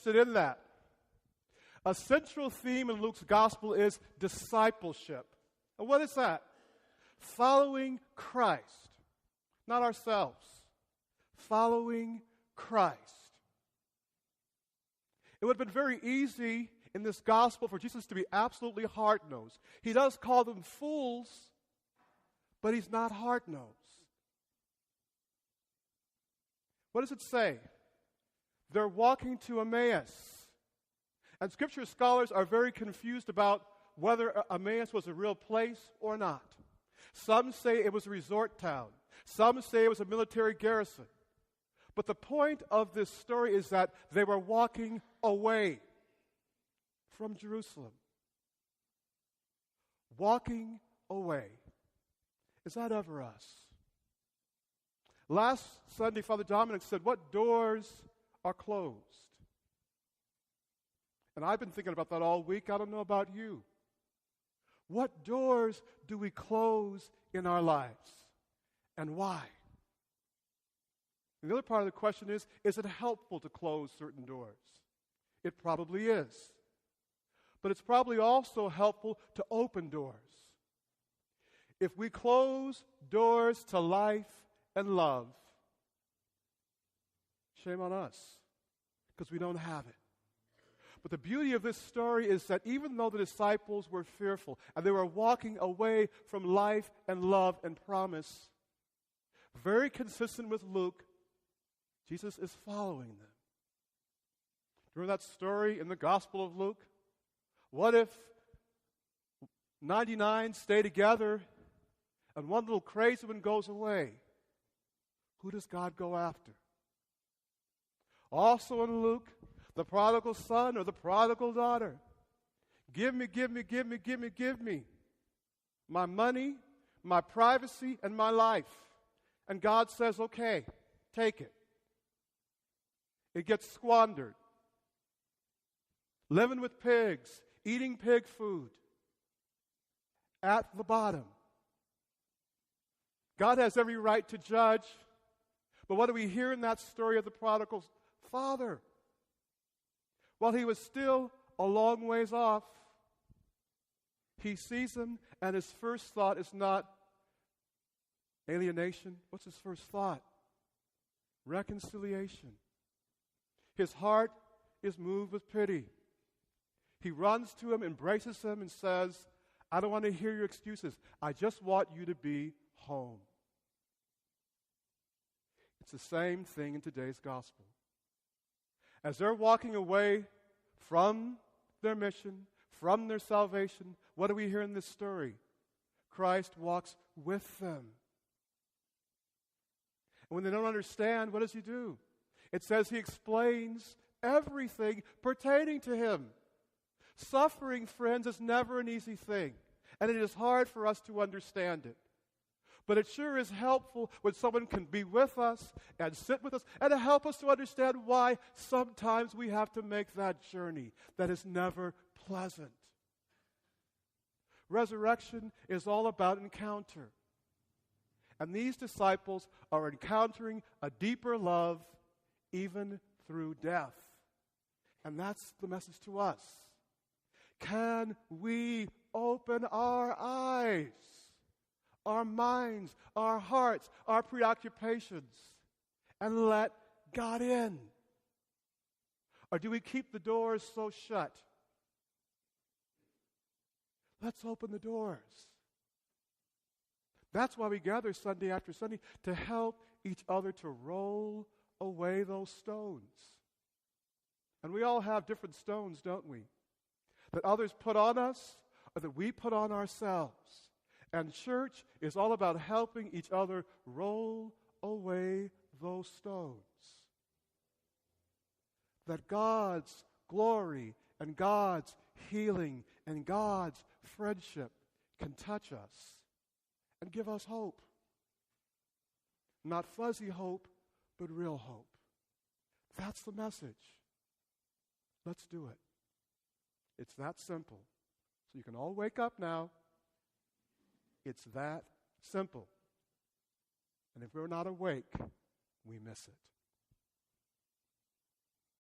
interested in that. A central theme in Luke's gospel is discipleship. And what is that? Following Christ, not ourselves. Following Christ. It would have been very easy in this gospel for Jesus to be absolutely hard-nosed. He does call them fools, but he's not hard-nosed. What does it say? They're walking to Emmaus. And Scripture scholars are very confused about whether Emmaus was a real place or not. Some say it was a resort town. Some say it was a military garrison. But the point of this story is that they were walking away from Jerusalem. Walking away. Is that ever us? Last Sunday, Father Dominic said, what doors are closed? And I've been thinking about that all week. I don't know about you. What doors do we close in our lives? And why? And the other part of the question is it helpful to close certain doors? It probably is. But it's probably also helpful to open doors. If we close doors to life and love, shame on us, because we don't have it. But the beauty of this story is that even though the disciples were fearful and they were walking away from life and love and promise, very consistent with Luke, Jesus is following them. Remember that story in the Gospel of Luke? What if 99 stay together and one little crazy one goes away? Who does God go after? Also in Luke, the prodigal son or the prodigal daughter. Give me, give me, give me, give me, give me my money, my privacy, and my life. And God says, okay, take it. It gets squandered. Living with pigs, eating pig food. At the bottom. God has every right to judge. But what do we hear in that story of the prodigal father? While he was still a long ways off, he sees him, and his first thought is not alienation. What's his first thought? Reconciliation. His heart is moved with pity. He runs to him, embraces him, and says, I don't want to hear your excuses. I just want you to be home. It's the same thing in today's gospel. As they're walking away from their mission, from their salvation, what do we hear in this story? Christ walks with them. And when they don't understand, what does he do? It says he explains everything pertaining to him. Suffering, friends, is never an easy thing, and it is hard for us to understand it. But it sure is helpful when someone can be with us and sit with us and to help us to understand why sometimes we have to make that journey that is never pleasant. Resurrection is all about encounter. And these disciples are encountering a deeper love even through death. And that's the message to us. Can we open our eyes, our minds, our hearts, our preoccupations, and let God in? Or do we keep the doors so shut? Let's open the doors. That's why we gather Sunday after Sunday, to help each other to roll away those stones. And we all have different stones, don't we? That others put on us, or that we put on ourselves. And church is all about helping each other roll away those stones. That God's glory and God's healing and God's friendship can touch us and give us hope. Not fuzzy hope, but real hope. That's the message. Let's do it. It's that simple. So you can all wake up now. It's that simple. And if we're not awake, we miss it.